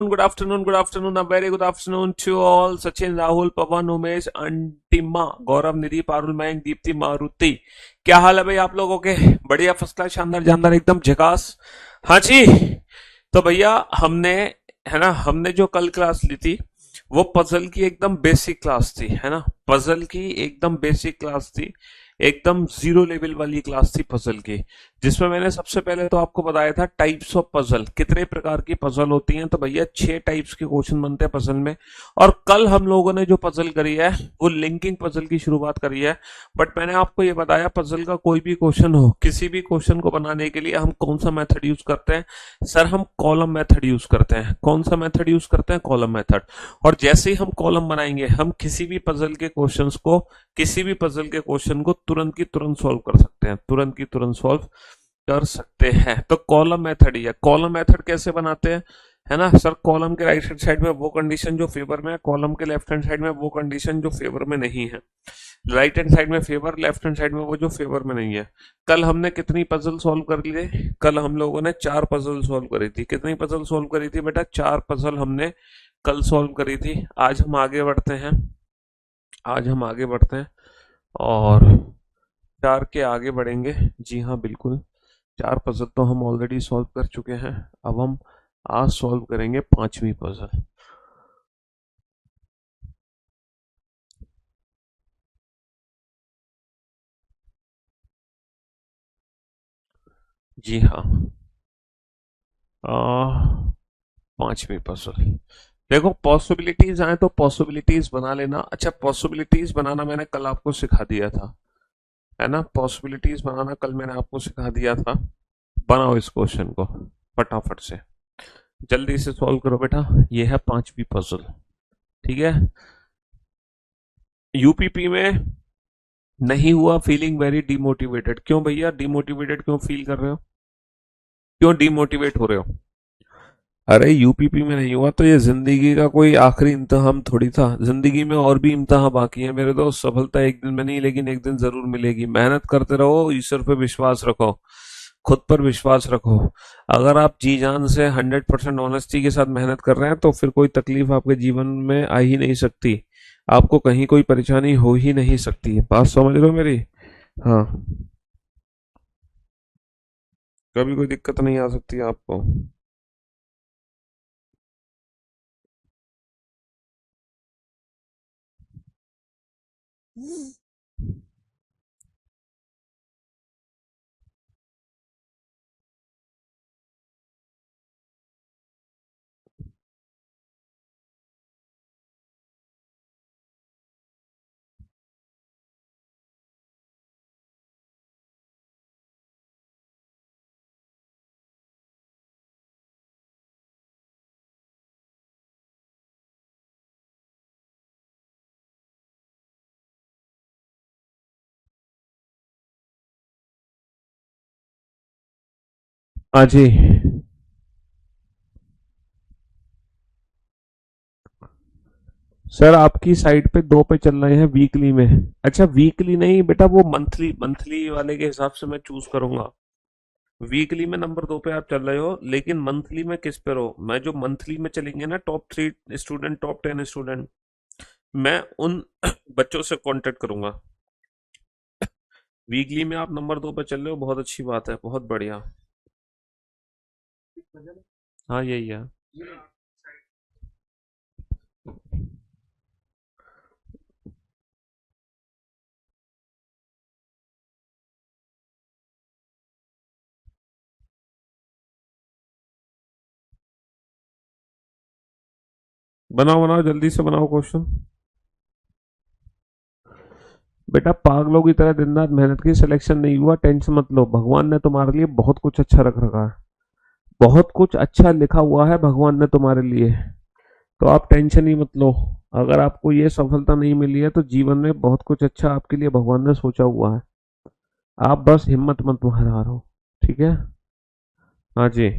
Good afternoon, a very good afternoon to all. Sachin, Rahul, Pawan, Umesh, अंटिमा, गौरव, निधि, पारुल, मयंक, दीप्ति, मारुति। क्या हाल है भाई आप लोगों के? बढ़िया, फर्स्ट क्लास, शानदार, जानदार, एकदम झकास। हाँ जी। तो भैया हमने, है ना, हमने जो कल क्लास ली थी वो पजल की एकदम बेसिक क्लास थी, है ना। पजल की एकदम बेसिक क्लास थी, एकदम जीरो लेवल वाली क्लास थी पजल की, जिसमें मैंने सबसे पहले तो आपको बताया था टाइप्स ऑफ पजल, कितने प्रकार की पजल होती हैं। तो भैया 6 टाइप्स के क्वेश्चन बनते हैं पजल में। और कल हम लोगों ने जो पजल करी है वो लिंकिंग पजल की शुरुआत करी है। बट मैंने आपको ये बताया पजल का कोई भी क्वेश्चन हो, किसी भी क्वेश्चन को बनाने के लिए हम कौन सा मेथड यूज करते हैं? सर हम कॉलम मेथड यूज करते हैं। कौन सा मेथड यूज करते हैं? Column method. और जैसे ही हम कॉलम बनाएंगे हम किसी भी पजल के क्वेश्चंस को, किसी भी पजल के क्वेश्चन को तुरंत की तुरंत सॉल्व कर सकते हैं, तुरंत की तुरंत सॉल्व कर सकते हैं। तो कॉलम मेथड ही है। कॉलम मेथड कैसे बनाते हैं, है ना सर? कॉलम के राइट हैंड साइड में वो कंडीशन जो फेवर में है, कॉलम के लेफ्ट हैंड साइड में वो कंडीशन जो फेवर में नहीं है। राइट हैंड साइड में फेवर, लेफ्ट हैंड साइड में वो जो फेवर में नहीं है। कल हमने कितनी पजल सॉल्व कर लिए? कल हम लोगों ने 4 पजल सॉल्व करी थी। कितनी पजल सॉल्व करी थी बेटा? 4 पजल हमने कल सॉल्व करी थी। आज हम आगे बढ़ते हैं, आज हम आगे बढ़ते हैं और 4 के आगे बढ़ेंगे। जी हाँ बिल्कुल, 4 पजल तो हम ऑलरेडी सॉल्व कर चुके हैं। अब हम आज सॉल्व करेंगे 5वीं पजल। जी हाँ, आ, 5वीं पजल। देखो पॉसिबिलिटीज आए तो पॉसिबिलिटीज बना लेना। अच्छा, पॉसिबिलिटीज बनाना मैंने कल आपको सिखा दिया था, है ना। पॉसिबिलिटीज बनाना कल मैंने आपको सिखा दिया था। बनाओ इस क्वेश्चन को फटाफट से, जल्दी से सॉल्व करो बेटा। ये है 5वीं पजल, ठीक है। यूपीपी में नहीं हुआ फीलिंग वेरी डिमोटिवेटेड। क्यों भैया डिमोटिवेटेड क्यों फील कर रहे हो? क्यों डिमोटिवेट हो रहे हो? अरे यूपीपी में नहीं हुआ तो ये जिंदगी का कोई आखिरी इम्तिहान थोड़ी था। जिंदगी में और भी इम्तिहान बाकी है मेरे दोस्त। सफलता एक दिन में नहीं लेकिन एक दिन जरूर मिलेगी। मेहनत करते रहो, ईश्वर पे विश्वास रखो, खुद पर विश्वास रखो। अगर आप जी जान से 100% ऑनेस्टी के साथ मेहनत कर रहे हैं तो फिर कोई तकलीफ आपके जीवन में आ ही नहीं सकती। आपको कहीं कोई परेशानी हो ही नहीं सकती। बात समझ रहे हो मेरी? हाँ, कभी कोई दिक्कत नहीं आ सकती आपको। हाँ जी। सर आपकी साइट पे 2 पे चल रहे हैं वीकली में। अच्छा वीकली नहीं बेटा, वो मंथली, मंथली वाले के हिसाब से मैं चूज करूंगा। वीकली में नंबर 2 पे आप चल रहे हो, लेकिन मंथली में किस पे रहो? मैं जो मंथली में चलेंगे ना टॉप 3 स्टूडेंट, टॉप 10 स्टूडेंट, मैं उन बच्चों से कांटेक्ट करूंगा। वीकली में आप नंबर 2 पे चल रहे हो, बहुत अच्छी बात है, बहुत बढ़िया। हाँ यही है। बनाओ बनाओ, जल्दी से बनाओ क्वेश्चन। बेटा पागलों की तरह दिन रात मेहनत की, सिलेक्शन नहीं हुआ टेंशन मत लो। भगवान ने तुम्हारे लिए बहुत कुछ अच्छा रख रखा है, बहुत कुछ अच्छा लिखा हुआ है भगवान ने तुम्हारे लिए। तो आप टेंशन ही मत लो। अगर आपको ये सफलता नहीं मिली है तो जीवन में बहुत कुछ अच्छा आपके लिए भगवान ने सोचा हुआ है। आप बस हिम्मत मत हारो, ठीक है। हाँ जी।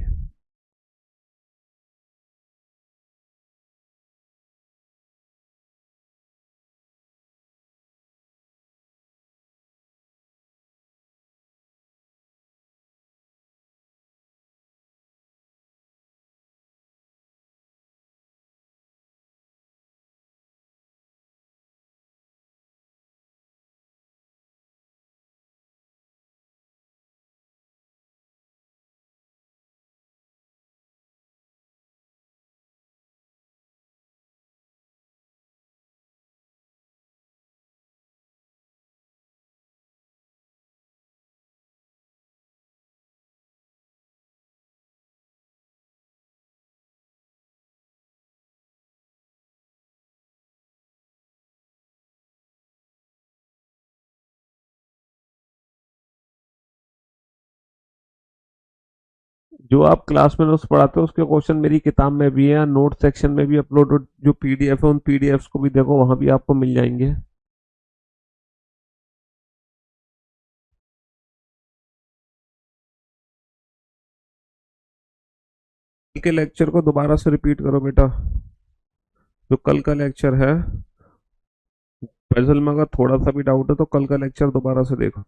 जो आप क्लास में नोट्स पढ़ाते हो उसके क्वेश्चन मेरी किताब में भी है, नोट सेक्शन में भी अपलोड, जो पीडीएफ है उन पीडीएफ्स को भी देखो, वहां भी आपको मिल जाएंगे। कल के लेक्चर को दोबारा से रिपीट करो बेटा। जो कल का लेक्चर है, पजल में अगर थोड़ा सा भी डाउट है तो कल का लेक्चर दोबारा से देखो।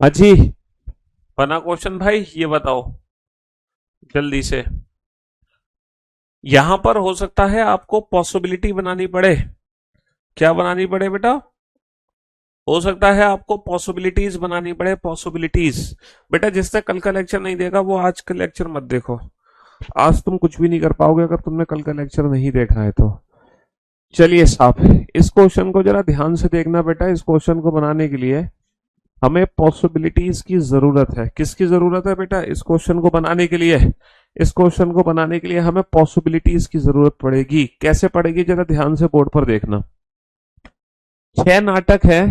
अजी, बना क्वेश्चन भाई, ये बताओ जल्दी से। यहां पर हो सकता है आपको पॉसिबिलिटी बनानी पड़े। क्या बनानी पड़े बेटा? हो सकता है आपको पॉसिबिलिटीज बनानी पड़े, पॉसिबिलिटीज। बेटा जिसने कल का लेक्चर नहीं देखा वो आज का लेक्चर मत देखो। आज तुम कुछ भी नहीं कर पाओगे अगर तुमने कल का लेक्चर नहीं देखा है तो। चलिए साहब, इस क्वेश्चन को जरा ध्यान से देखना बेटा। इस क्वेश्चन को बनाने के लिए हमें पॉसिबिलिटीज की जरूरत है। किसकी जरूरत है बेटा इस क्वेश्चन को बनाने के लिए? इस क्वेश्चन को बनाने के लिए हमें पॉसिबिलिटीज की जरूरत पड़ेगी। कैसे पड़ेगी जरा ध्यान से बोर्ड पर देखना। 6 नाटक है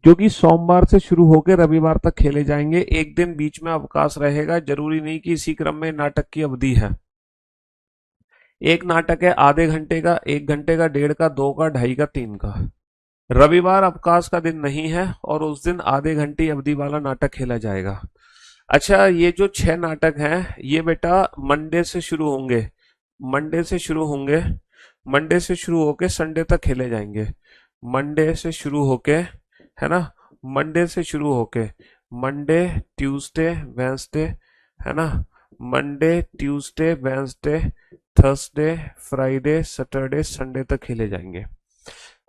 जो कि सोमवार से शुरू होकर रविवार तक खेले जाएंगे। एक दिन बीच में अवकाश रहेगा, जरूरी नहीं कि इसी क्रम में नाटक की अवधि है। एक नाटक है आधे घंटे का, 1 घंटे का, 1.5 का, 2 का, 2.5 का, 3 का। रविवार अवकाश का दिन नहीं है और उस दिन आधे घंटे अवधि वाला नाटक खेला जाएगा। अच्छा, ये जो 6 नाटक हैं ये बेटा मंडे से शुरू होंगे। मंडे से शुरू होंगे, मंडे से शुरू होके संडे तक खेले जाएंगे। मंडे से शुरू होके, है ना, मंडे से शुरू होके मंडे, ट्यूसडे, वेंसडे, है ना, Monday, Tuesday, Wednesday, Thursday, Friday, Saturday, Sunday तक खेले जाएंगे।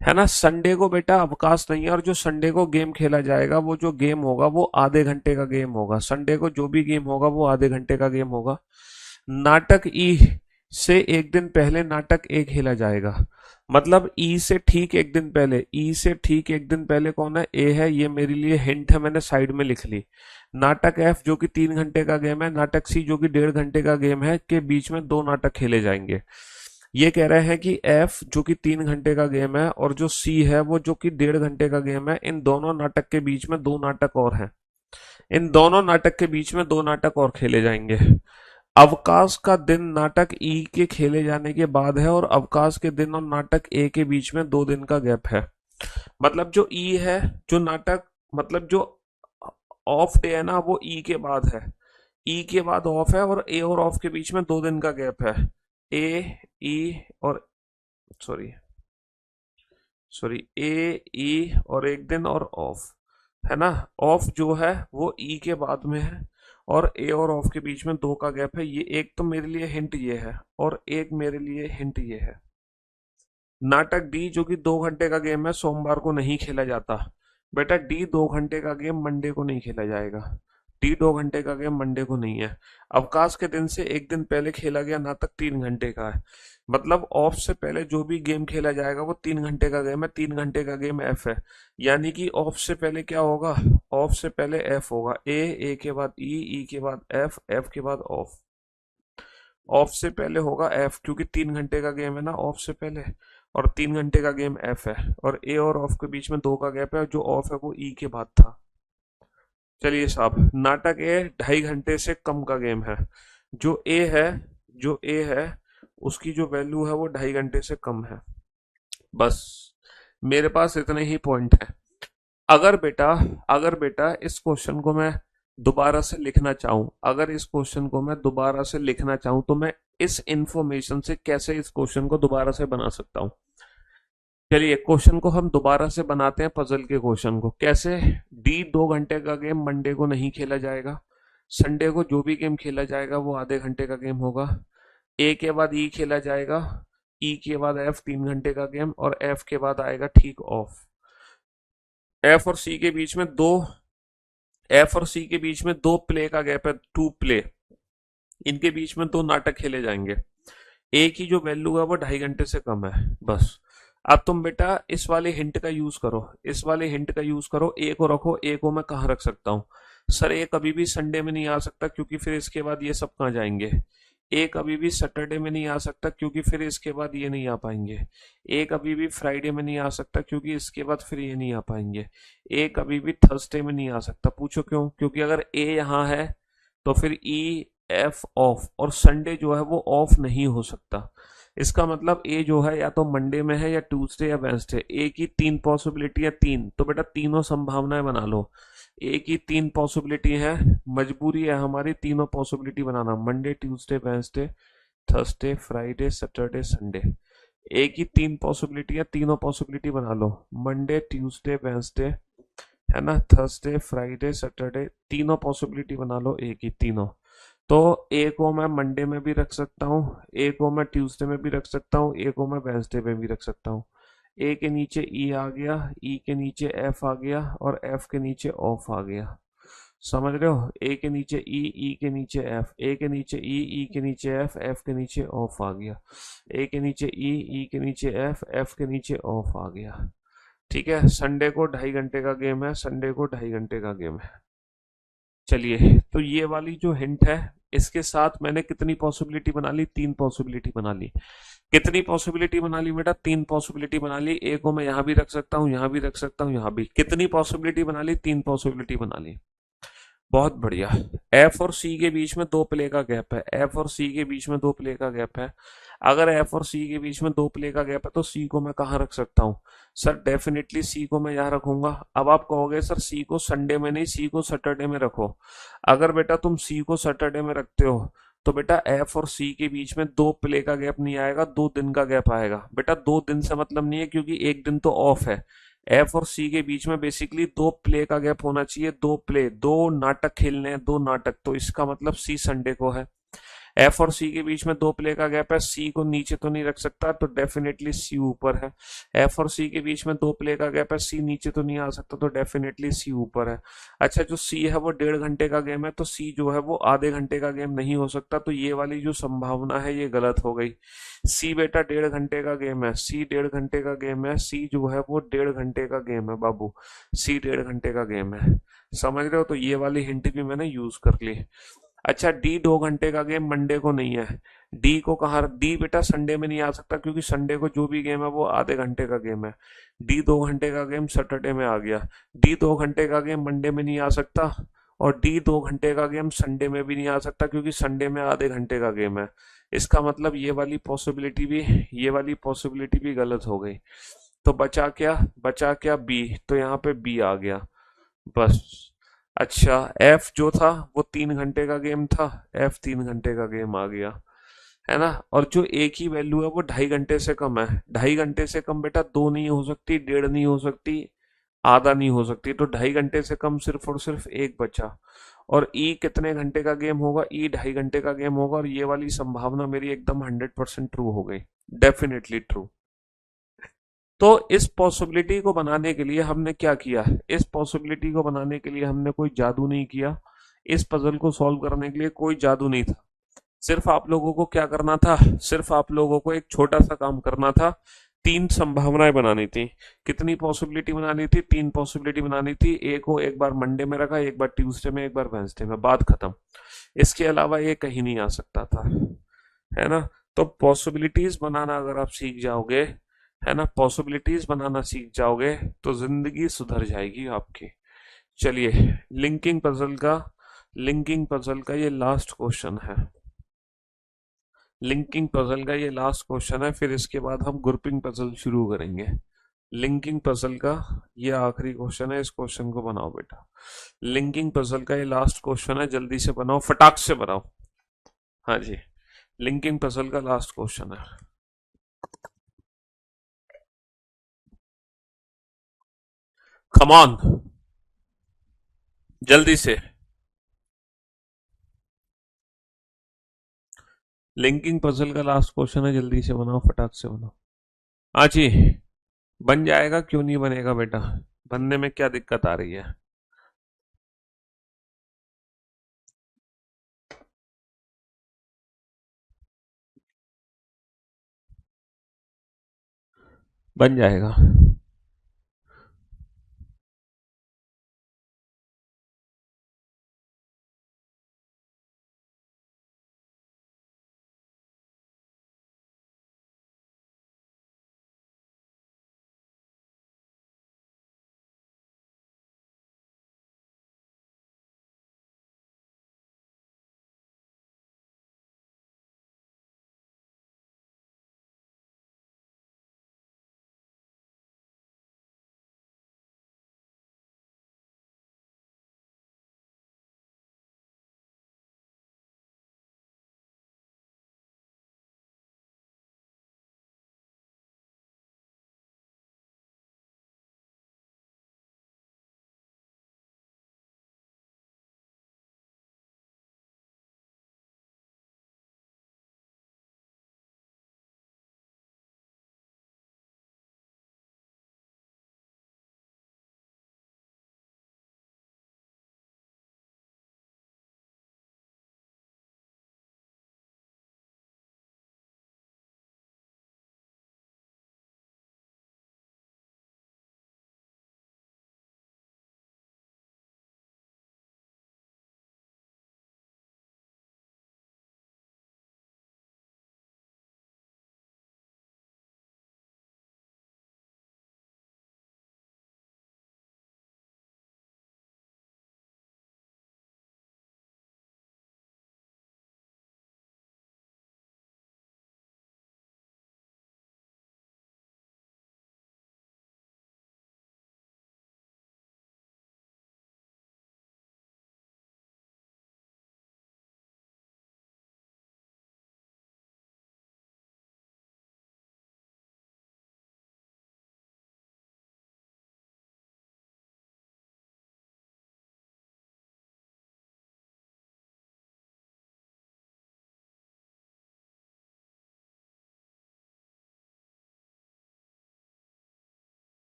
है ना, संडे को बेटा अवकाश नहीं है और जो संडे को गेम खेला जाएगा वो जो गेम होगा वो आधे घंटे का गेम होगा। संडे को जो भी गेम होगा वो आधे घंटे का गेम होगा। नाटक ई से एक दिन पहले नाटक ए खेला जाएगा। मतलब ई से ठीक एक दिन पहले, ई से ठीक एक दिन पहले कौन है? ए है। ये मेरे लिए हिंट है, मैंने साइड में लिख ली। नाटक एफ जो कि 3 घंटे का गेम है, नाटक सी जो कि 1.5 घंटे का गेम है, के बीच में 2 नाटक खेले जाएंगे। ये कह रहे हैं कि एफ जो कि 3 घंटे का गेम है और जो सी है वो जो कि 1.5 घंटे का गेम है, इन दोनों नाटक के बीच में 2 नाटक और हैं। इन दोनों नाटक के बीच में 2 नाटक और खेले जाएंगे। अवकाश का दिन नाटक ई के खेले जाने के बाद है और अवकाश के दिन और नाटक ए के बीच में 2 दिन का गैप है। मतलब जो ई है, जो नाटक, मतलब जो ऑफ डे है ना वो ई के बाद है। ई के बाद ऑफ है और ए और ऑफ के बीच में 2 दिन का गैप है। ए, ई और, सॉरी सॉरी, ए, ई और एक दिन और ऑफ, है ना। ऑफ जो है वो ई के बाद में है और ए और ऑफ के बीच में 2 का गैप है। ये एक तो मेरे लिए हिंट ये है और एक मेरे लिए हिंट ये है। नाटक डी जो कि 2 घंटे का गेम है, सोमवार को नहीं खेला जाता। बेटा डी 2 घंटे का गेम मंडे को नहीं खेला जाएगा। डी 2 घंटे का गेम मंडे को नहीं है। अवकाश के दिन से एक दिन पहले खेला गया नाटक 3 घंटे का है। मतलब ऑफ से पहले जो भी गेम खेला जाएगा वो 3 घंटे का गेम है। 3 घंटे का गेम एफ है। यानी कि ऑफ से पहले क्या होगा? ऑफ से पहले एफ होगा। ए के बाद ई के बाद एफ, एफ के बाद ऑफ। ऑफ से पहले होगा एफ क्योंकि 3 घंटे का गेम है ना ऑफ से पहले, और 3 घंटे का गेम एफ है और ए और ऑफ के बीच में 2 का गैप है। जो ऑफ है वो ई के बाद था। चलिए साहब, नाटक ए 2.5 घंटे से कम का गेम है। जो ए है, जो ए है उसकी जो वैल्यू है वो 2.5 घंटे से कम है। बस मेरे पास इतने ही पॉइंट है। अगर बेटा, अगर बेटा इस क्वेश्चन को मैं दोबारा से लिखना चाहूं, अगर इस क्वेश्चन को मैं दोबारा से लिखना चाहूं तो मैं इस इंफॉर्मेशन से कैसे इस क्वेश्चन को दोबारा से बना सकता हूं? चलिए क्वेश्चन को हम दोबारा से बनाते हैं, पजल के क्वेश्चन को। कैसे? डी 2 घंटे का गेम मंडे को नहीं खेला जाएगा। संडे को जो भी गेम खेला जाएगा वो आधे घंटे का गेम होगा। ए के बाद ई खेला जाएगा, ई के बाद एफ 3 घंटे का गेम और एफ के बाद आएगा ठीक ऑफ। एफ और सी के बीच में दो, एफ और सी के बीच में 2 प्ले का गैप है, 2 प्ले। इनके बीच में 2 नाटक खेले जाएंगे। ए की जो वैल्यू है वो 2.5 घंटे से कम है। बस अब तुम बेटा इस वाले हिंट का यूज करो, इस वाले हिंट का यूज करो। ए को रखो, ए को मैं कहाँ रख सकता हूँ? सर ए कभी भी संडे में नहीं आ सकता क्योंकि फिर इसके बाद ये सब कहाँ जाएंगे। ए कभी भी सैटरडे में नहीं आ सकता क्योंकि फिर इसके बाद ये नहीं आ पाएंगे। ए कभी भी फ्राइडे में नहीं आ सकता क्योंकि इसके बाद फिर ये नहीं आ पाएंगे। ए कभी भी थर्सडे में नहीं आ सकता। पूछो क्यों? क्योंकि अगर ए यहाँ है तो फिर ई, एफ ऑफ, और संडे जो है वो ऑफ नहीं हो सकता। इसका मतलब ए जो है या तो मंडे में है या ट्यूसडे या वेंसडे। ए की 3 पॉसिबिलिटी है, 3, तो बेटा तीनों संभावनाएं बना लो। ए की 3 पॉसिबिलिटी है, मजबूरी है हमारी तीनों पॉसिबिलिटी बनाना, Monday, Tuesday, Wednesday, Thursday, Friday, Saturday, Sunday. A की 3 पॉसिबिलिटी है, तीनों पॉसिबिलिटी बना लो, मंडे, ट्यूसडे, वेंसडे, है ना, थर्सडे फ्राइडे सैटरडे, तीनों पॉसिबिलिटी बना लो एक ही, तीनों। तो ए को मैं मंडे में भी रख सकता हूँ, ए को मैं ट्यूसडे में भी रख सकता हूँ, ए को मैं वेंसडे में भी रख सकता हूँ। ए के नीचे ई आ गया, ई के नीचे एफ आ गया, और एफ के नीचे ऑफ आ गया। समझ रहे हो, ए के नीचे ई के नीचे एफ, ए के नीचे ई के नीचे एफ के नीचे ऑफ आ गया। ए के नीचे ई के नीचे एफ के नीचे ऑफ आ गया। ठीक है, संडे को 2.5 घंटे का गेम है, संडे को 2.5 घंटे का गेम है। चलिए, तो ये वाली जो हिंट है, इसके साथ मैंने कितनी पॉसिबिलिटी बना ली, 3 पॉसिबिलिटी बना ली। कितनी पॉसिबिलिटी बना ली बेटा, 3 पॉसिबिलिटी बना ली। ए को मैं यहां भी रख सकता हूँ, यहां भी रख सकता हूँ, यहां भी। कितनी पॉसिबिलिटी बना ली, 3 पॉसिबिलिटी बना ली। बहुत बढ़िया। एफ और सी के बीच में 2 प्ले का गैप है, एफ और सी के बीच में 2 प्ले का गैप है। अगर एफ और सी के बीच में 2 प्ले का गैप है तो सी को मैं कहाँ रख सकता हूँ? सर डेफिनेटली सी को मैं यहाँ रखूंगा। अब आप कहोगे सर सी को संडे में नहीं, सी को सैटरडे में रखो। अगर बेटा तुम सी को सैटरडे में रखते हो तो बेटा एफ और सी के बीच में 2 प्ले का गैप नहीं आएगा, 2 दिन का गैप आएगा। बेटा 2 दिन से मतलब नहीं है, क्योंकि एक दिन तो ऑफ है। एफ और सी के बीच में बेसिकली 2 प्ले का गैप होना चाहिए, 2 प्ले, 2 नाटक खेलने हैं, 2 नाटक, तो इसका मतलब सी संडे को है। एफ और सी के बीच में 2 प्ले का गैप है, सी को नीचे तो नहीं रख सकता, तो डेफिनेटली सी ऊपर है। एफ और सी के बीच में 2 प्ले का गैप है, सी नीचे तो नहीं आ सकता, तो डेफिनेटली सी ऊपर है। अच्छा, जो सी है वो 1.5 घंटे का गेम है, तो सी जो है वो आधे घंटे का गेम नहीं हो सकता, तो ये वाली जो संभावना है ये गलत हो गई। सी बेटा 1.5 घंटे का गेम है, सी 1.5 घंटे का गेम है, सी जो है वो 1.5 घंटे का गेम है बाबू, सी 1.5 घंटे का गेम है। समझ रहे हो, तो ये वाली हिंट भी मैंने यूज कर ली। अच्छा, डी 2 घंटे का गेम मंडे को नहीं है। डी को कहा, डी बेटा संडे में नहीं आ सकता, क्योंकि संडे को जो भी गेम है वो आधे घंटे का गेम है। डी 2 घंटे का गेम सैटरडे में आ गया। डी 2 घंटे का गेम मंडे में नहीं आ सकता, और डी 2 घंटे का गेम संडे में भी नहीं आ सकता, क्योंकि संडे में आधे घंटे का गेम है। इसका मतलब ये वाली पॉसिबिलिटी भी गलत हो गई। तो बचा क्या, बी, तो यहाँ पे बी आ गया बस। अच्छा, एफ जो था वो 3 घंटे का गेम था, एफ 3 घंटे का गेम आ गया, है ना। और जो एक ही वैल्यू है वो 2.5 घंटे से कम है। 2.5 घंटे से कम बेटा 2 नहीं हो सकती, 1.5 नहीं हो सकती, आधा नहीं हो सकती, तो 2.5 घंटे से कम सिर्फ और सिर्फ एक बचा। और ई कितने घंटे का गेम होगा, ई 2.5 घंटे का गेम होगा, और ये वाली संभावना मेरी एकदम 100% ट्रू हो गई, डेफिनेटली ट्रू। तो इस पॉसिबिलिटी को बनाने के लिए हमने क्या किया, इस पॉसिबिलिटी को बनाने के लिए हमने कोई जादू नहीं किया, इस पजल को सॉल्व करने के लिए कोई जादू नहीं था। सिर्फ आप लोगों को क्या करना था, सिर्फ आप लोगों को एक छोटा सा काम करना था, 3 संभावनाएं बनानी थी। कितनी पॉसिबिलिटी बनानी थी, 3 पॉसिबिलिटी बनानी थी। ए को एक बार मंडे में रखा, एक बार ट्यूसडे में, एक बार वेंसडे में, बात खत्म। इसके अलावा ये कहीं नहीं आ सकता था, है ना। तो पॉसिबिलिटीज बनाना अगर आप सीख जाओगे, है ना, पॉसिबिलिटीज बनाना सीख जाओगे, तो जिंदगी सुधर जाएगी आपकी। चलिए, लिंकिंग पजल का लिंकिंग पजल का ये लास्ट क्वेश्चन है। लिंकिंग पजल का ये लास्ट क्वेश्चन है, फिर इसके बाद हम ग्रुपिंग पजल शुरू करेंगे। लिंकिंग पजल का ये आखिरी क्वेश्चन है, इस क्वेश्चन को बनाओ बेटा। लिंकिंग पजल का ये लास्ट क्वेश्चन है, जल्दी से बनाओ, फटाक से बनाओ। हाँ जी, लिंकिंग पजल का लास्ट क्वेश्चन है। कम ऑन, जल्दी से। लिंकिंग पजल का लास्ट क्वेश्चन है, जल्दी से बनाओ, फटाक से बनाओ। हाँ जी, बन जाएगा, क्यों नहीं बनेगा बेटा, बनने में क्या दिक्कत आ रही है। बन जाएगा।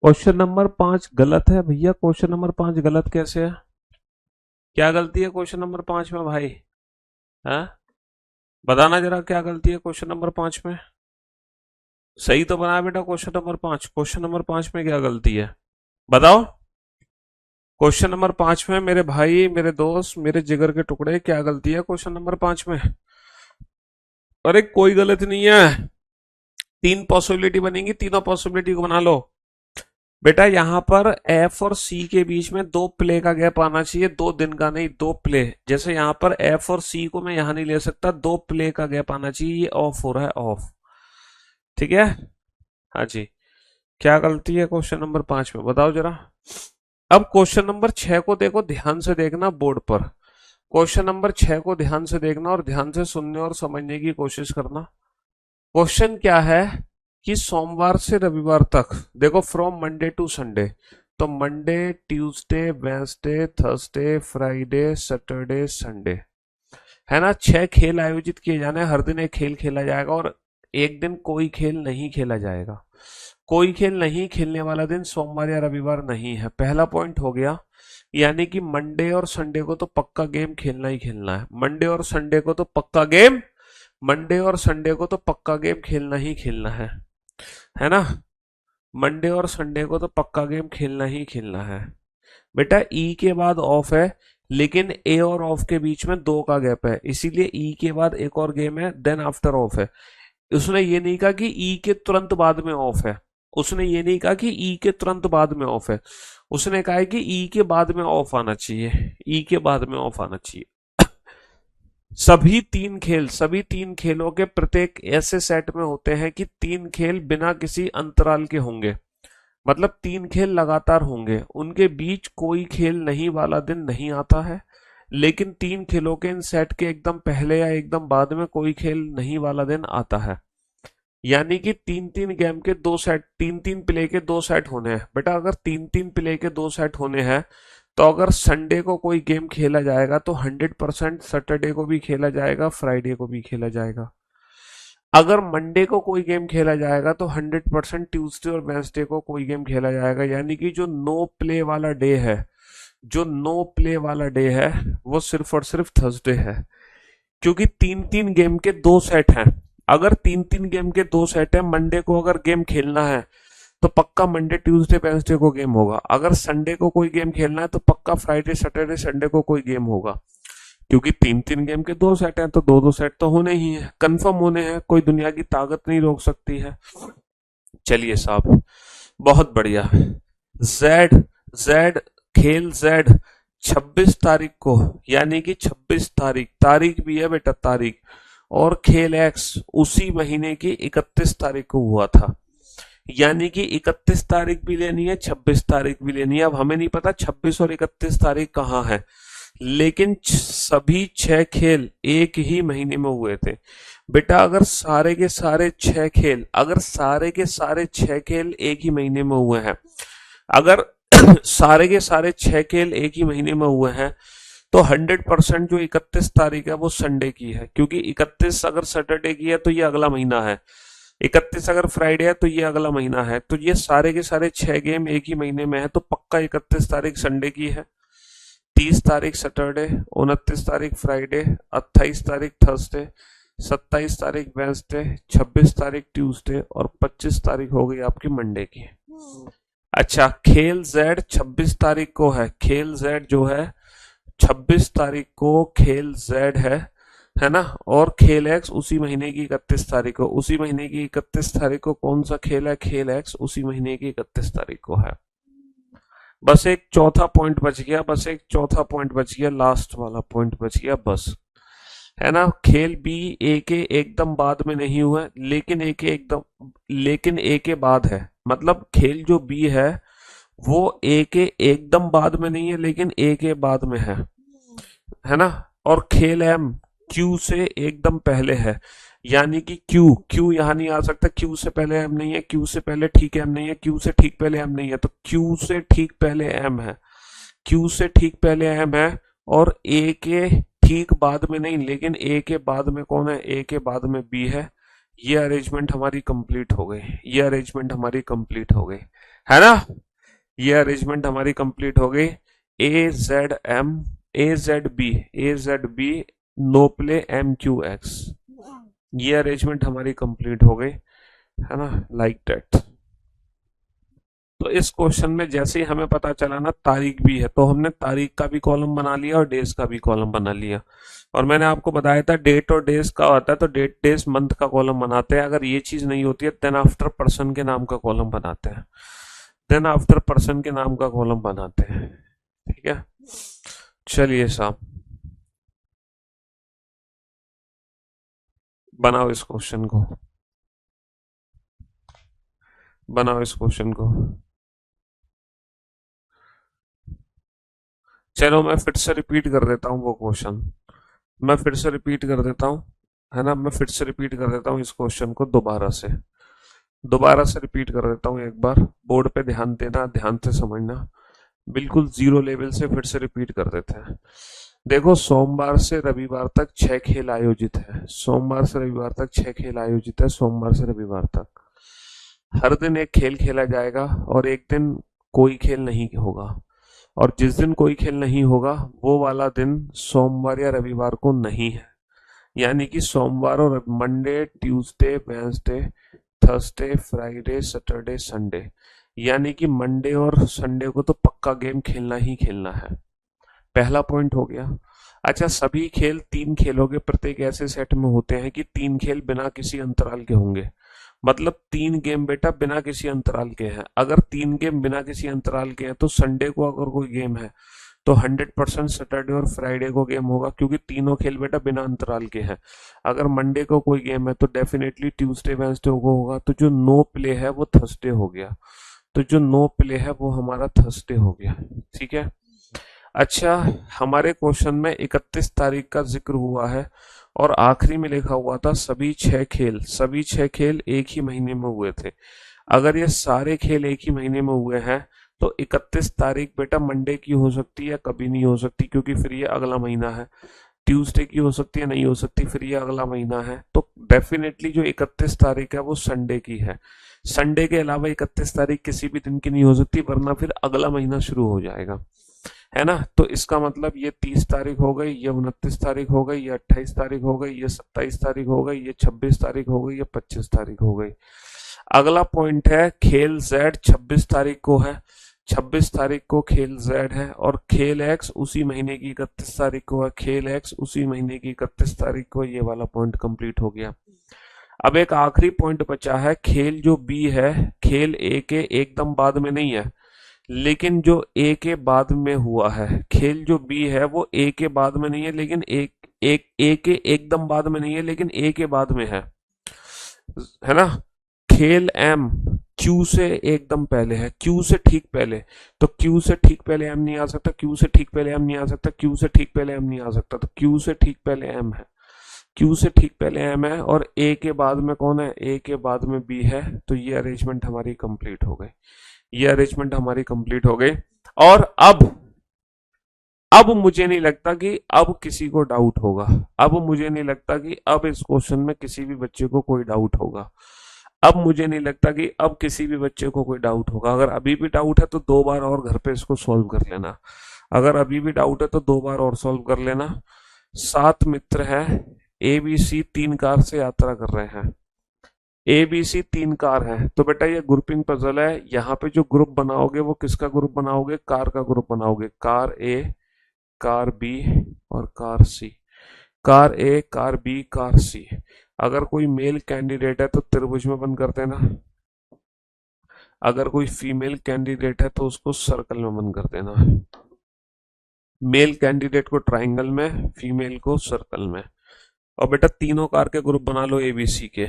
क्वेश्चन नंबर 5 गलत है भैया। क्वेश्चन नंबर 5 गलत कैसे है? क्या गलती है क्वेश्चन नंबर 5 में भाई? हाँ, बताना जरा क्या गलती है क्वेश्चन नंबर 5 में। सही तो बनाया बेटा क्वेश्चन नंबर 5। क्वेश्चन नंबर 5 में क्या गलती है बताओ। क्वेश्चन नंबर 5 में मेरे भाई, मेरे दोस्त, मेरे जिगर के टुकड़े, क्या गलती है क्वेश्चन नंबर 5 में? अरे कोई गलत नहीं है। 3 पॉसिबिलिटी बनेंगी, तीनों पॉसिबिलिटी को बना लो। बेटा यहाँ पर एफ और सी के बीच में 2 प्ले का गैप आना चाहिए, 2 दिन का नहीं, 2 प्ले। जैसे यहाँ पर एफ और सी को मैं यहाँ नहीं ले सकता, 2 प्ले का गैप आना चाहिए। ये ऑफ हो रहा है, ऑफ। ठीक है, हाँ जी। क्या गलती है क्वेश्चन नंबर 5 में बताओ जरा। अब क्वेश्चन नंबर 6 को देखो, ध्यान से देखना बोर्ड पर। क्वेश्चन नंबर 6 को ध्यान से देखना और ध्यान से सुनने और समझने की कोशिश करना। क्वेश्चन क्या है कि सोमवार से रविवार तक, देखो फ्रॉम मंडे टू संडे, तो Monday, Tuesday, Wednesday, Thursday, Friday, Saturday, Sunday, है ना। 6 खेल आयोजित किए जाने हैं, हर दिन एक खेल खेला जाएगा और एक दिन कोई खेल नहीं खेला जाएगा। कोई खेल नहीं खेलने वाला दिन सोमवार या रविवार नहीं है, पहला पॉइंट हो गया। यानी कि मंडे और संडे को तो पक्का गेम खेलना ही खेलना है। मंडे और संडे को तो पक्का गेम, मंडे और संडे को तो पक्का गेम खेलना ही खेलना है ना। मंडे और संडे को तो पक्का गेम खेलना ही खेलना है। बेटा ई के बाद ऑफ है, लेकिन ए और ऑफ के बीच में 2 का गैप है, इसीलिए ई के बाद एक और गेम है, देन आफ्टर ऑफ है। उसने ये नहीं कहा कि ई के तुरंत बाद में ऑफ है। उसने ये नहीं कहा कि ई के तुरंत बाद में ऑफ है। उसने कहा है कि ई के बाद में ऑफ आना चाहिए, ई के बाद में ऑफ आना चाहिए। सभी 3 खेलों के प्रत्येक ऐसे सेट में होते हैं कि 3 खेल बिना किसी अंतराल के होंगे, मतलब 3 खेल लगातार होंगे, उनके बीच कोई खेल नहीं वाला दिन नहीं आता है। लेकिन 3 खेलों के इन सेट के एकदम पहले या एकदम बाद में कोई खेल नहीं वाला दिन आता है। यानी कि 3-3 गेम के 2 सेट, 3-3 प्ले के 2 सेट होने हैं। बेटा अगर 3-3 प्ले के 2 सेट होने हैं, तो अगर संडे को कोई गेम खेला जाएगा तो 100% सैटरडे को भी खेला जाएगा, फ्राइडे को भी खेला जाएगा। अगर मंडे को कोई गेम खेला जाएगा तो 100% ट्यूसडे और वेंसडे को कोई गेम खेला जाएगा। यानी कि जो नो प्ले वाला डे है, जो नो प्ले वाला डे है, वो सिर्फ और सिर्फ थर्सडे है। क्योंकि 3-3 गेम के 2 सेट हैं। अगर 3-3 गेम के 2 सेट है, मंडे को अगर गेम खेलना है तो पक्का मंडे, ट्यूसडे, वेंसडे को गेम होगा। अगर संडे को कोई गेम खेलना है तो पक्का फ्राइडे, सैटरडे, संडे को कोई गेम होगा। क्योंकि 3-3 गेम के 2 सेट हैं तो 2-2 सेट तो होने ही है, कंफर्म होने हैं, कोई दुनिया की ताकत नहीं रोक सकती है। चलिए साहब, बहुत बढ़िया। जेड, जेड, खेल जेड 26 तारीख को, यानी कि 26 तारीख, तारीख भी है बेटा, तारीख। और खेल एक्स उसी महीने की 31 तारीख को हुआ था। यानी कि 31 तारीख भी लेनी है, 26 तारीख भी लेनी है। अब हमें नहीं पता 26 और 31 तारीख कहाँ है, लेकिन सभी 6 खेल एक ही महीने में हुए थे। बेटा अगर सारे के सारे 6 खेल, अगर सारे के सारे 6 खेल एक ही महीने में हुए हैं, अगर सारे के सारे 6 खेल एक ही महीने में हुए हैं, तो 100% जो 31 तारीख है वो संडे की है। क्योंकि 31 अगर सैटरडे की है तो ये अगला महीना है, 31 अगर फ्राइडे है तो ये अगला महीना है। तो ये सारे के सारे 6 गेम एक ही महीने में है, तो पक्का 31 तारीख संडे की है, 30 तारीख सैटरडे, 29 तारीख फ्राइडे, 28 तारीख थर्सडे, 27 तारीख वेंसडे, 26 तारीख ट्यूसडे और 25 तारीख हो गई आपकी मंडे की। अच्छा, खेल जेड 26 तारीख को है, खेल जेड जो है 26 तारीख को खेल जेड है ना। और खेल एक्स उसी महीने की 31 तारीख को, उसी महीने की 31 तारीख को कौन सा खेल है? खेल एक्स उसी महीने की 31 तारीख को है। बस एक चौथा पॉइंट बच गया, बस एक चौथा पॉइंट बच गया, लास्ट वाला पॉइंट बच गया बस, है ना। खेल बी ए के एकदम बाद में नहीं हुआ, लेकिन ए के एकदम, लेकिन ए के बाद है। मतलब खेल जो बी है वो ए के एकदम बाद में नहीं है, लेकिन ए के बाद में है ना। और खेल एम क्यू से एकदम पहले है, यानी कि क्यू, क्यू यहां नहीं आ सकता, क्यू से पहले एम नहीं है, क्यू से पहले ठीक एम नहीं है, क्यू से ठीक पहले एम नहीं है, तो क्यू से ठीक पहले एम है, क्यू से ठीक पहले एम है। और ए के ठीक बाद में नहीं, लेकिन ए के बाद में कौन है? ए के बाद में बी है। ये अरेंजमेंट हमारी कंप्लीट हो गई, ये अरेंजमेंट हमारी कंप्लीट हो गई। है ना। ये अरेंजमेंट हमारी कंप्लीट हो गई। A Z B A Z B no play M Q X, ये अरेंजमेंट हमारी कंप्लीट हो गई, है ना, लाइक दैट। तो इस क्वेश्चन में जैसे ही हमें पता चला ना तारीख भी है, तो हमने तारीख का भी कॉलम बना लिया और डेज का भी कॉलम बना लिया। और मैंने आपको बताया था डेट और डेज का होता है तो डेट डेज मंथ का कॉलम बनाते हैं। अगर ये चीज नहीं होती है देन आफ्टर पर्सन के नाम का कॉलम बनाते हैं, देन आफ्टर पर्सन के नाम का कॉलम बनाते हैं। ठीक है, चलिए साहब, बनाओ इस क्वेश्चन को, बनाओ इस क्वेश्चन को। चलो मैं फिर से रिपीट कर देता हूँ वो क्वेश्चन, मैं फिर से रिपीट कर देता हूँ, है ना, मैं फिर से रिपीट कर देता हूँ इस क्वेश्चन को दोबारा से रिपीट कर देता हूँ एक बार। बोर्ड पे ध्यान देना, ध्यान से समझना, बिल्कुल जीरो लेवल से फिर से रिपीट कर देते हैं। देखो, सोमवार से रविवार तक 6 खेल आयोजित है, सोमवार से रविवार तक 6 खेल आयोजित है, सोमवार से रविवार तक हर दिन एक खेल खेला जाएगा और एक दिन कोई खेल नहीं होगा। और जिस दिन कोई खेल नहीं होगा वो वाला दिन सोमवार या रविवार को नहीं है। यानी कि सोमवार और Monday, Tuesday, Wednesday, Thursday, Friday, Saturday, Sunday, यानी कि मंडे और संडे को तो पक्का गेम खेलना ही खेलना है। पहला पॉइंट हो गया। अच्छा, सभी खेल 3 खेलों के प्रत्येक ऐसे सेट में होते हैं कि 3 खेल बिना किसी अंतराल के होंगे। मतलब 3 गेम बेटा बिना किसी अंतराल के हैं। अगर 3 गेम बिना किसी अंतराल के हैं तो संडे को अगर कोई गेम है तो 100% सैटरडे और फ्राइडे को गेम होगा, क्योंकि तीनों खेल बेटा बिना अंतराल के हैं। अगर मंडे को कोई गेम है तो डेफिनेटली ट्यूसडे वेंसडे को होगा। तो जो नो प्ले है वो थर्सडे हो गया, तो जो नो प्ले है वो हमारा थर्सडे हो गया। ठीक है। अच्छा, हमारे क्वेश्चन में 31 तारीख का जिक्र हुआ है और आखिरी में लिखा हुआ था सभी 6 खेल एक ही महीने में हुए थे। अगर ये सारे खेल एक ही महीने में हुए हैं तो 31 तारीख बेटा मंडे की हो सकती है, कभी नहीं हो सकती क्योंकि फिर ये अगला महीना है। ट्यूसडे की हो सकती है, नहीं हो सकती, फिर ये अगला महीना है। तो डेफिनेटली जो 31 तारीख है वो संडे की है। संडे के अलावा 31 तारीख किसी भी दिन की नहीं हो सकती, वरना फिर अगला महीना शुरू हो जाएगा, है ना। तो इसका मतलब ये 30 तारीख हो गई, ये 29 तारीख हो गई, ये 28 तारीख हो गई, ये 27 तारीख हो गई, ये 26 तारीख हो गई, ये 25 तारीख हो गई। अगला पॉइंट है खेल जेड 26 तारीख को है, 26 तारीख को खेल जेड है, और खेल एक्स उसी महीने की 31 तारीख को है, खेल एक्स उसी महीने की 31 तारीख को। ये वाला पॉइंट कंप्लीट हो गया। अब एक आखिरी पॉइंट बचा है, खेल जो बी है, खेल ए के एकदम बाद में नहीं है, लेकिन जो ए के बाद में हुआ है। खेल जो बी है वो ए के बाद में नहीं है, लेकिन एक एक ए के एकदम बाद में नहीं है, लेकिन ए के बाद में है ना। खेल एम क्यू से एकदम पहले है, क्यू से ठीक पहले। तो क्यू से ठीक पहले एम नहीं आ सकता, क्यू से ठीक पहले एम नहीं आ सकता, क्यू से ठीक पहले एम नहीं आ सकता, तो क्यू से ठीक पहले एम है, क्यू से ठीक पहले एम है, और ए के बाद में कौन है, ए के बाद में बी है। तो ये अरेंजमेंट हमारी कंप्लीट हो गई, ये अरेंजमेंट हमारी कंप्लीट हो गई। और अब मुझे नहीं लगता कि अब किसी को डाउट होगा। अब मुझे नहीं लगता कि अब इस क्वेश्चन में किसी भी बच्चे को कोई डाउट होगा। अब मुझे नहीं लगता कि अब किसी भी बच्चे को कोई डाउट होगा। अगर अभी भी डाउट है तो 2 बार और घर पे इसको सॉल्व कर लेना। अगर अभी भी डाउट है तो 2 बार और सॉल्व कर लेना। 7 मित्र हैं, ए बी सी 3 कार से यात्रा कर रहे हैं। ए बी सी 3 कार है, तो बेटा ये ग्रुपिंग पजल है। यहाँ पे जो ग्रुप बनाओगे वो किसका ग्रुप बनाओगे, कार का ग्रुप बनाओगे। कार ए, कार बी और कार सी। कार ए, कार बी, कार सी। अगर कोई मेल कैंडिडेट है तो त्रिभुज में बंद कर देना, अगर कोई फीमेल कैंडिडेट है तो उसको सर्कल में बंद कर देना। मेल कैंडिडेट को ट्राइंगल में, फीमेल को सर्कल में। और बेटा तीनों कार के ग्रुप बना लो एबीसी के।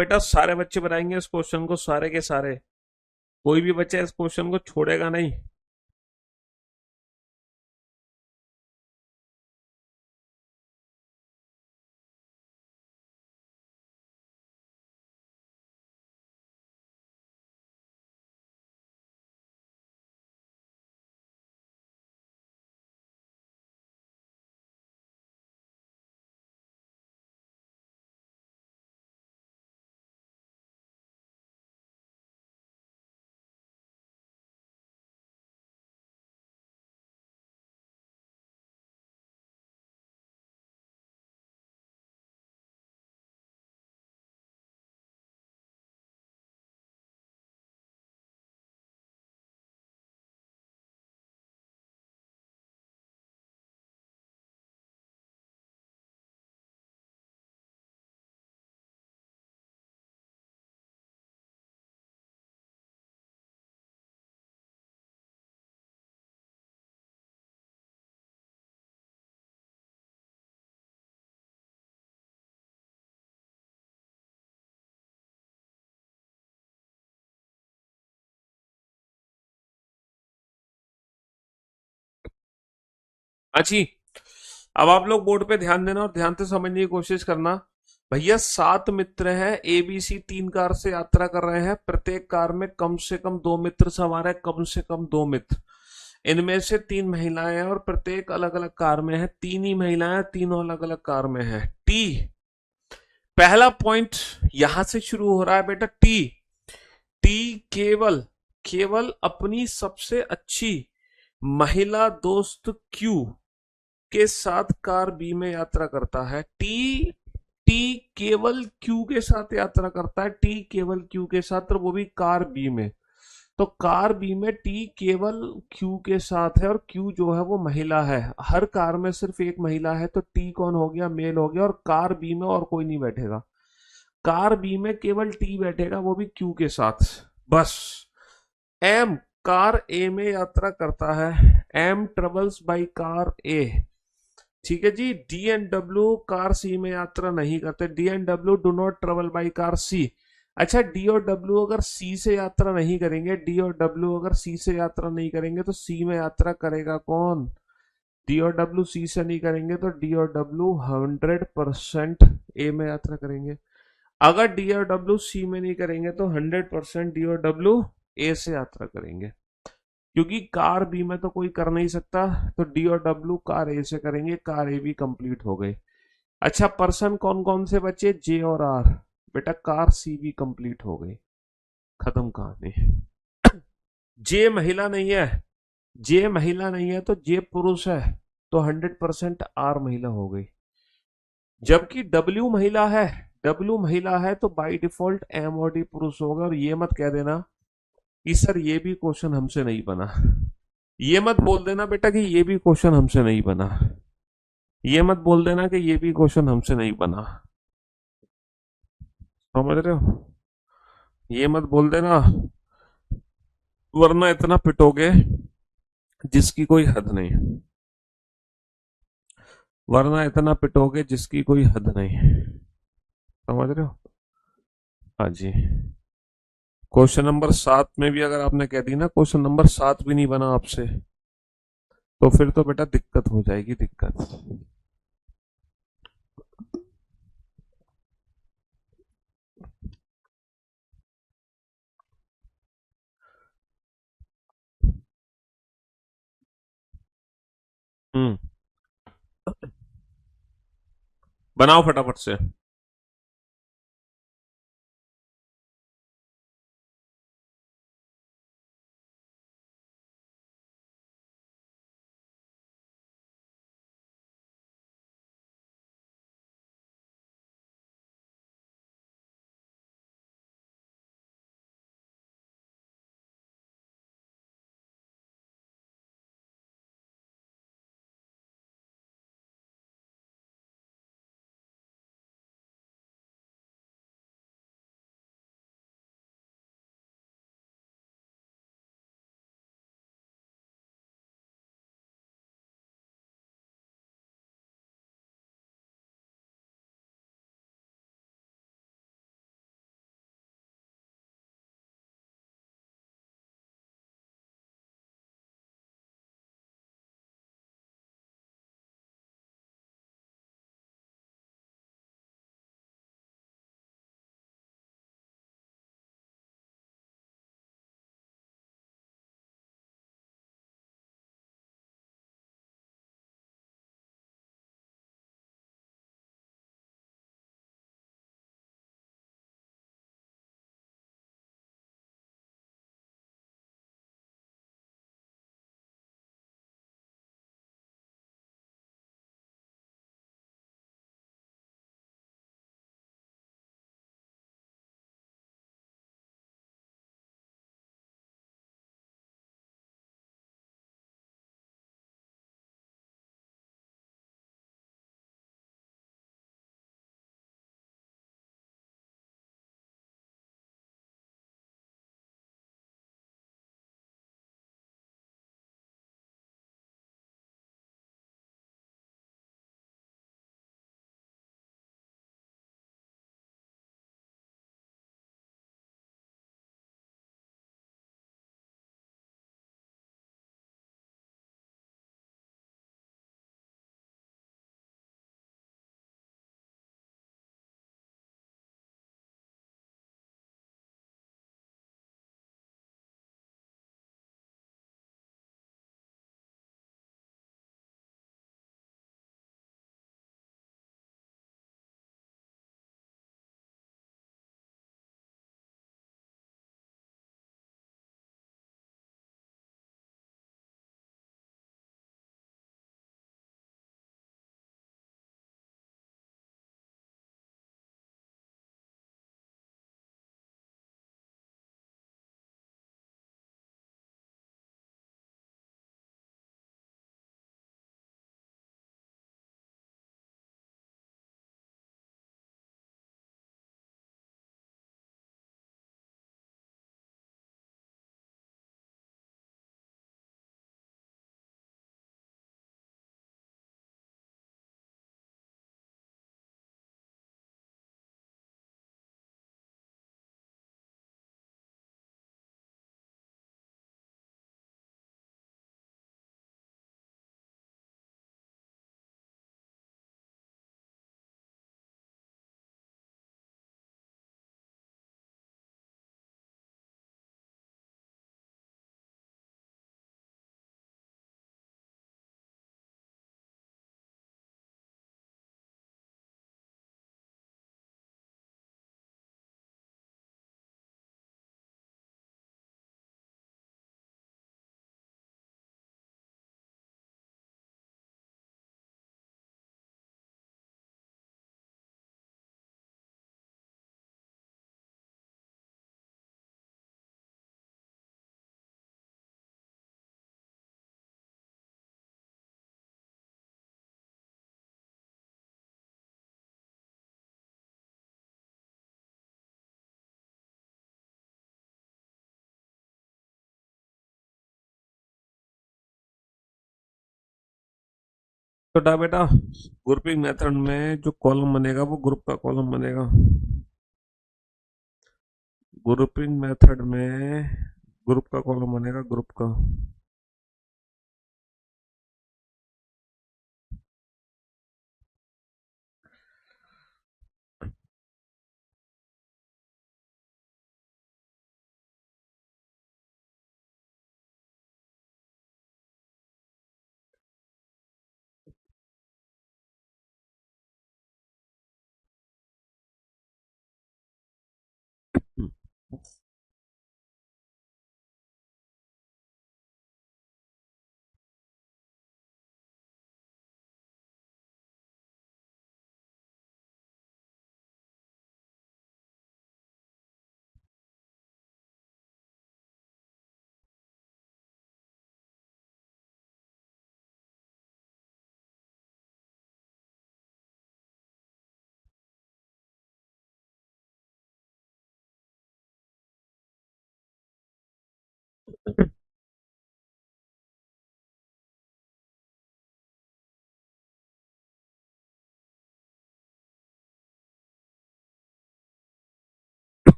बेटा सारे बच्चे बनाएंगे इस क्वेश्चन को, सारे के सारे, कोई भी बच्चा इस क्वेश्चन को छोड़ेगा नहीं। हाँ जी। अब आप लोग बोर्ड पे ध्यान देना और ध्यान से समझने की कोशिश करना। भैया 7 मित्र हैं, ए बी सी 3 कार से यात्रा कर रहे हैं, प्रत्येक कार में कम से कम 2 मित्र सवार है, कम से कम 2 मित्र। इनमें से 3 महिलाएं हैं और प्रत्येक अलग अलग कार में है, 3 ही महिलाएं, तीनों अलग अलग कार में है। टी, पहला पॉइंट यहां से शुरू हो रहा है बेटा। टी, टी केवल केवल अपनी सबसे अच्छी महिला दोस्त क्यू के साथ कार बी में यात्रा करता है। टी, टी केवल क्यू के साथ यात्रा करता है, टी केवल क्यू के साथ, और वो भी कार बी में। तो कार बी में टी केवल क्यू के साथ है और क्यू जो है वो महिला है। हर कार में सिर्फ एक महिला है, तो टी कौन हो गया, मेल हो गया, और कार बी में और कोई नहीं बैठेगा। कार बी में केवल टी बैठेगा, वो भी क्यू के साथ, बस। एम कार ए में यात्रा करता है, M travels by car A, ठीक है जी। D and W car C में यात्रा नहीं करते, D and W do not travel by car C. अच्छा, डी और डब्ल्यू अगर सी से यात्रा नहीं करेंगे, डी और डब्ल्यू अगर सी से यात्रा नहीं करेंगे, तो सी में यात्रा करेगा कौन? डी और डब्ल्यू सी से नहीं करेंगे, तो डी और डब्ल्यू 100% ए में यात्रा करेंगे। अगर डी और डब्ल्यू सी में नहीं करेंगे, तो 100% डी और डब्ल्यू ए से यात्रा करेंगे, क्योंकि कार बी में तो कोई कर नहीं सकता, तो डी और डब्ल्यू कार ए से करेंगे, कार ए भी कंप्लीट हो गई। अच्छा, पर्सन कौन कौन से बचे, जे और आर, बेटा कार सी भी कंप्लीट हो गई, खत्म कहानी। जे महिला नहीं है, जे महिला नहीं है तो जे पुरुष है, तो 100% आर महिला हो गई। जबकि डब्ल्यू महिला है, डब्ल्यू महिला है तो बाय डिफॉल्ट एम और डी पुरुष होगा। और ये मत कह देना कि सर ये भी क्वेश्चन हमसे नहीं बना, ये मत बोल देना बेटा कि ये भी क्वेश्चन हमसे नहीं बना, ये मत बोल देना कि ये भी क्वेश्चन हमसे नहीं बना, समझ रहे हो? ये मत बोल देना, वरना इतना पिटोगे जिसकी कोई हद नहीं, वरना इतना पिटोगे जिसकी कोई हद नहीं, समझ रहे हो? हाँ जी। क्वेश्चन नंबर 7 में भी अगर आपने कह दी ना क्वेश्चन नंबर 7 भी नहीं बना आपसे, तो फिर तो बेटा दिक्कत हो जाएगी, दिक्कत। हम्म, बनाओ फटाफट से। तो बेटा ग्रुपिंग मेथड में जो कॉलम बनेगा वो ग्रुप का कॉलम बनेगा। ग्रुपिंग मेथड में ग्रुप का कॉलम बनेगा, ग्रुप का।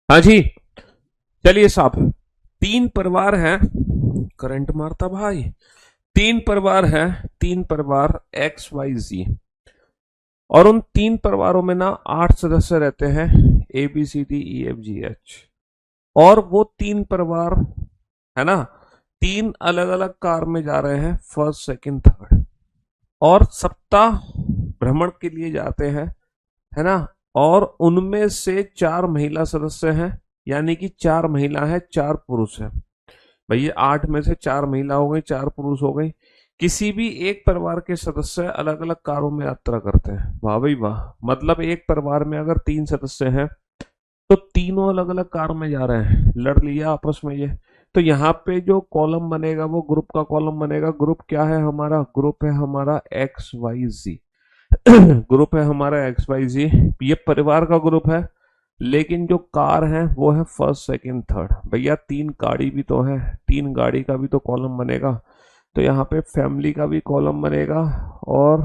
हाँ जी, चलिए साहब। तीन परिवार हैं, करंट मारता भाई। तीन परिवार है, तीन परिवार एक्स वाई जी, और उन तीन परिवारों में ना 8 सदस्य रहते हैं, A B C D E F G H. और वो तीन परिवार है ना, तीन अलग अलग कार में जा रहे हैं, फर्स्ट सेकंड थर्ड, और सप्ताह भ्रमण के लिए जाते हैं, है ना। और उनमें से चार महिला सदस्य हैं, यानी कि चार महिला है, चार पुरुष है। भैया 8 में से चार महिला हो गई, चार पुरुष हो गई। किसी भी एक परिवार के सदस्य अलग अलग कारों में यात्रा करते हैं। वाह भाई वाह। मतलब एक परिवार में अगर तीन सदस्य हैं तो तीनों अलग अलग कार में जा रहे हैं, लड़ लिया आपस में ये। तो यहाँ पे जो कॉलम बनेगा वो ग्रुप का कॉलम बनेगा। ग्रुप क्या है हमारा? ग्रुप है हमारा एक्स वाई जी। ग्रुप है हमारा एक्स वाई जी। ये परिवार का ग्रुप है, लेकिन जो कार है वो है फर्स्ट सेकंड थर्ड। भैया तीन गाड़ी भी तो है, तीन गाड़ी का भी तो कॉलम बनेगा। तो यहाँ पे फैमिली का भी कॉलम बनेगा और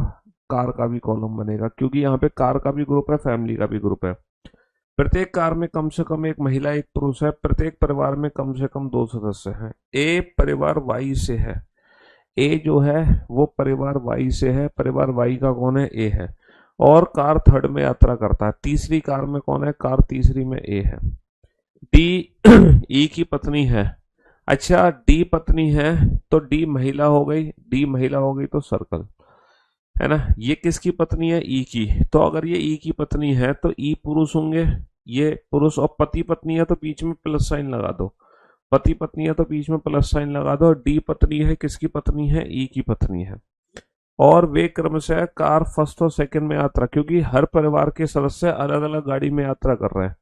कार का भी कॉलम बनेगा, क्योंकि यहाँ पे कार का भी ग्रुप है, फैमिली का भी ग्रुप है। प्रत्येक कार में कम से कम एक महिला एक पुरुष है। प्रत्येक परिवार में कम से कम दो सदस्य हैं। ए परिवार वाई से है। ए जो है वो परिवार वाई से है। परिवार वाई का कौन है? ए है। और कार थर्ड में यात्रा करता है। तीसरी कार में कौन है? कार तीसरी में ए है। डी ई की पत्नी है। अच्छा, डी पत्नी है तो डी महिला हो गई, डी महिला हो गई तो सर्कल, है ना। ये किसकी पत्नी है? ई की। तो अगर ये ई की पत्नी है तो ई पुरुष होंगे, ये पुरुष। और पति पत्नी है तो बीच में प्लस साइन लगा दो। पति पत्नी है तो बीच में प्लस साइन लगा दो। डी पत्नी है, किसकी पत्नी है? ई की पत्नी है। और वे क्रमशः कार फर्स्ट और सेकंड में यात्रा, क्योंकि हर परिवार के सदस्य अलग अलग गाड़ी में यात्रा कर रहे हैं।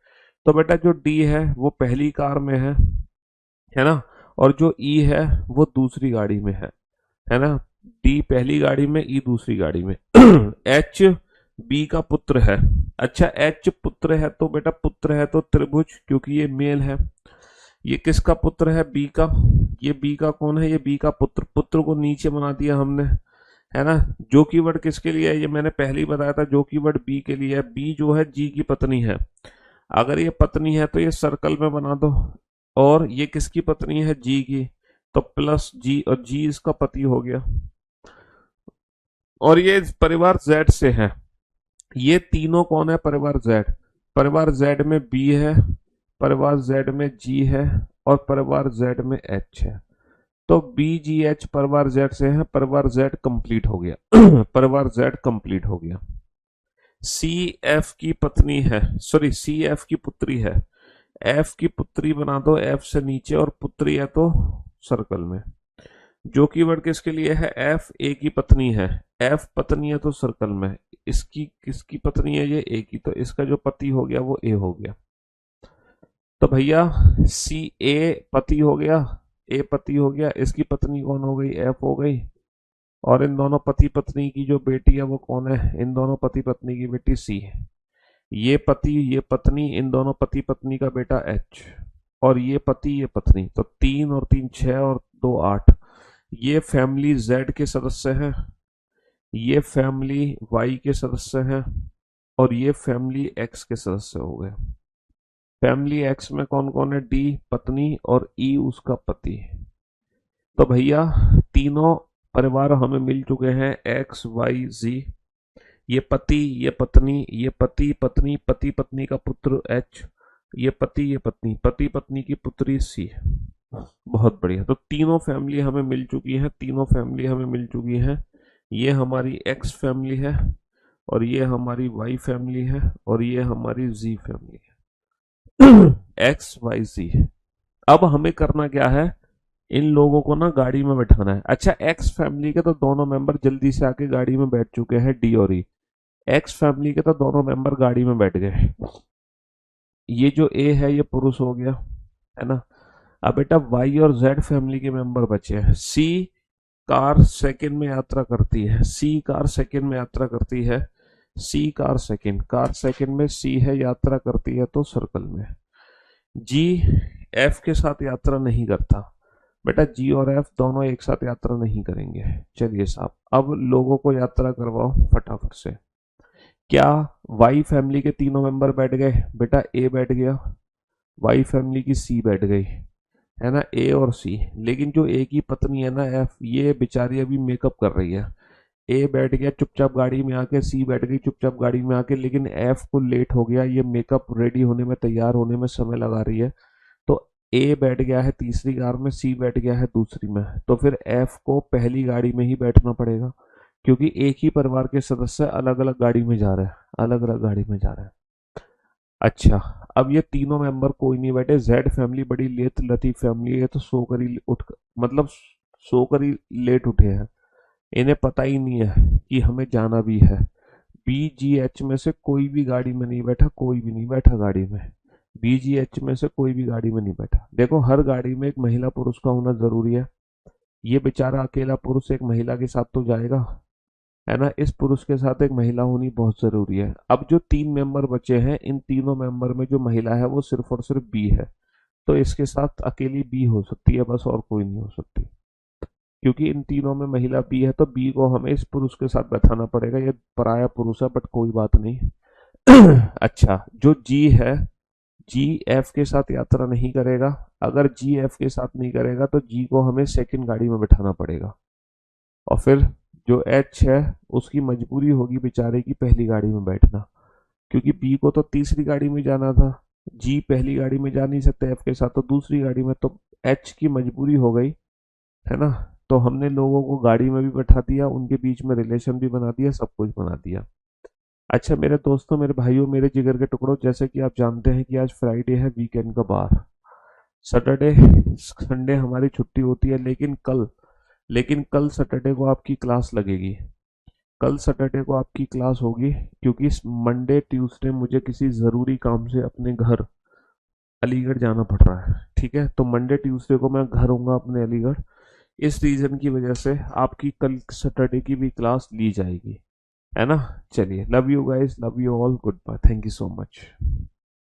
तो बेटा जो डी है वो पहली कार में है ना। और जो ई है वो दूसरी गाड़ी में है ना। डी पहली गाड़ी में, ई दूसरी गाड़ी में। एच बी का पुत्र है। अच्छा, एच पुत्र है तो बेटा पुत्र है तो त्रिभुज, क्योंकि ये मेल है। ये किसका पुत्र है? बी का। ये बी का कौन है? ये बी का पुत्र। पुत्र को नीचे बना दिया हमने, है ना। जो कीवर्ड किसके लिए है? ये मैंने पहले ही बताया था, जो कीवर्ड बी के लिए है। बी जो है जी की पत्नी है। अगर ये पत्नी है तो ये सर्कल में बना दो। और ये किसकी पत्नी है? जी की। तो प्लस जी, और जी इसका पति हो गया। और ये परिवार जेड से है। ये तीनों कौन है? परिवार जेड। परिवार जेड में बी है, परिवार जेड में जी है और परिवार जेड में एच है। तो बी जी एच परिवार जेड से है, परिवार जेड कंप्लीट हो गया। परिवार जेड कंप्लीट हो गया। सी एफ की पत्नी है, सॉरी सी एफ की पुत्री है, एफ की पुत्री बना दो एफ से नीचे, और पुत्री है तो सर्कल में। जो कीवर्ड किसके लिए है? एफ ए की पत्नी है, एफ पत्नी है तो सर्कल में। इसकी किसकी पत्नी है? ये ए की, तो इसका जो पति हो गया वो ए हो गया। तो भैया सी ए पति हो गया, ए पति हो गया, इसकी पत्नी कौन हो गई? एफ हो गई। और इन दोनों पति पत्नी की जो बेटी है वो कौन है? इन दोनों पति पत्नी की बेटी सी है। ये पति ये पत्नी, इन दोनों पति पत्नी का बेटा एच, और ये पति ये पत्नी। तो 3 और 3 6 और 2 8। ये फैमिली जेड के सदस्य हैं, ये फैमिली वाई के सदस्य हैं, और ये फैमिली एक्स के सदस्य हो गए। फैमिली एक्स में कौन कौन है? डी पत्नी और ई उसका पति। तो भैया तीनों परिवार हमें मिल चुके हैं, एक्स वाई जी। ये पति ये पत्नी, ये पति पत्नी, पति पत्नी का पुत्र एच, ये पति ये पत्नी, पति पत्नी की पुत्री सी। बहुत बढ़िया। तो तीनों फैमिली हमें मिल चुकी है, तीनों फैमिली हमें मिल चुकी है। ये हमारी एक्स फैमिली है, और ये हमारी वाई फैमिली है, और ये हमारी जी फैमिली है। एक्स वाई जी। अब हमें करना क्या है? इन लोगों को ना गाड़ी में बैठाना है। अच्छा, एक्स फैमिली के तो दोनों मेंबर जल्दी से आके गाड़ी में बैठ चुके हैं, डी और ई। एक्स फैमिली के तो दोनों मेंबर गाड़ी में बैठ गए। ये जो ए है ये पुरुष हो गया, है ना। अब बेटा वाई और जेड फैमिली के मेंबर बचे हैं। सी कार सेकंड में यात्रा करती है, सी कार सेकंड में यात्रा करती है, सी कार सेकंड में सी है, यात्रा करती है तो सर्कल में। जी एफ के साथ यात्रा नहीं करता। बेटा जी और एफ दोनों एक साथ यात्रा नहीं करेंगे। चलिए साहब, अब लोगों को यात्रा करवाओ फटाफट से। क्या वाई फैमिली के तीनों मेंबर बैठ गए? बेटा ए बैठ गया, वाई फैमिली की सी बैठ गई, है ना, ए और सी। लेकिन जो ए की पत्नी है ना एफ, ये बेचारी अभी मेकअप कर रही है। ए बैठ गया चुपचाप गाड़ी में आके, सी बैठ गई चुपचाप गाड़ी में आके, लेकिन एफ को लेट हो गया, ये मेकअप रेडी होने में, तैयार होने में समय लगा रही है। तो ए बैठ गया है तीसरी कार में, सी बैठ गया है दूसरी में। तो फिर एफ को पहली गाड़ी में ही बैठना पड़ेगा, क्योंकि एक ही परिवार के सदस्य अलग अलग गाड़ी में जा रहे हैं, अलग अलग गाड़ी में जा रहे हैं। अच्छा, अब ये तीनों मेंबर कोई नहीं बैठे। जेड फैमिली बड़ी लेट लतीफ फैमिली है, तो सोकर ही उठ, मतलब सोकर ही लेट उठे हैं। इन्हें पता ही नहीं है कि हमें जाना भी है। बी जी एच में से कोई भी गाड़ी में नहीं बैठा, कोई भी नहीं बैठा गाड़ी में। बी जी एच में से कोई भी गाड़ी में नहीं बैठा। देखो, हर गाड़ी में एक महिला पुरुष का होना जरूरी है। ये बेचारा अकेला पुरुष एक महिला के साथ तो जाएगा, है ना। इस पुरुष के साथ एक महिला होनी बहुत जरूरी है। अब जो 3 मेंबर बचे हैं, इन तीनों मेंबर में जो महिला है वो सिर्फ और सिर्फ बी है। तो इसके साथ अकेली बी हो सकती है बस, और कोई नहीं हो सकती। क्योंकि इन तीनों में महिला बी है, तो बी को हमें इस पुरुष के साथ बैठाना पड़ेगा। ये पराया पुरुष है, बट कोई बात नहीं। अच्छा, जो जी है, जी एफ के साथ यात्रा नहीं करेगा। अगर जी एफ के साथ नहीं करेगा तो जी को हमें सेकंड गाड़ी में बैठाना पड़ेगा। और फिर जो एच है, उसकी मजबूरी होगी बेचारे की पहली गाड़ी में बैठना, क्योंकि बी को तो तीसरी गाड़ी में जाना था। जी पहली गाड़ी में जा नहीं सकते एफ के साथ, तो दूसरी गाड़ी में। तो एच की मजबूरी हो गई, है ना। तो हमने लोगों को गाड़ी में भी बैठा दिया, उनके बीच में रिलेशन भी बना दिया, सब कुछ बना दिया। अच्छा मेरे दोस्तों, मेरे भाइयों, मेरे जिगर के टुकड़ों, जैसे कि आप जानते हैं कि आज फ्राइडे है, वीकेंड का बार, सैटरडे संडे हमारी छुट्टी होती है। लेकिन कल सैटरडे को आपकी क्लास लगेगी। कल सैटरडे को आपकी क्लास होगी, क्योंकि मंडे ट्यूसडे मुझे किसी ज़रूरी काम से अपने घर अलीगढ़ जाना पड़ रहा है। ठीक है, तो मंडे ट्यूसडे को मैं घर होऊंगा अपने अलीगढ़। इस रीज़न की वजह से आपकी कल सैटरडे की भी क्लास ली जाएगी, है ना। चलिए, love you guys, love you all, goodbye, thank you so much.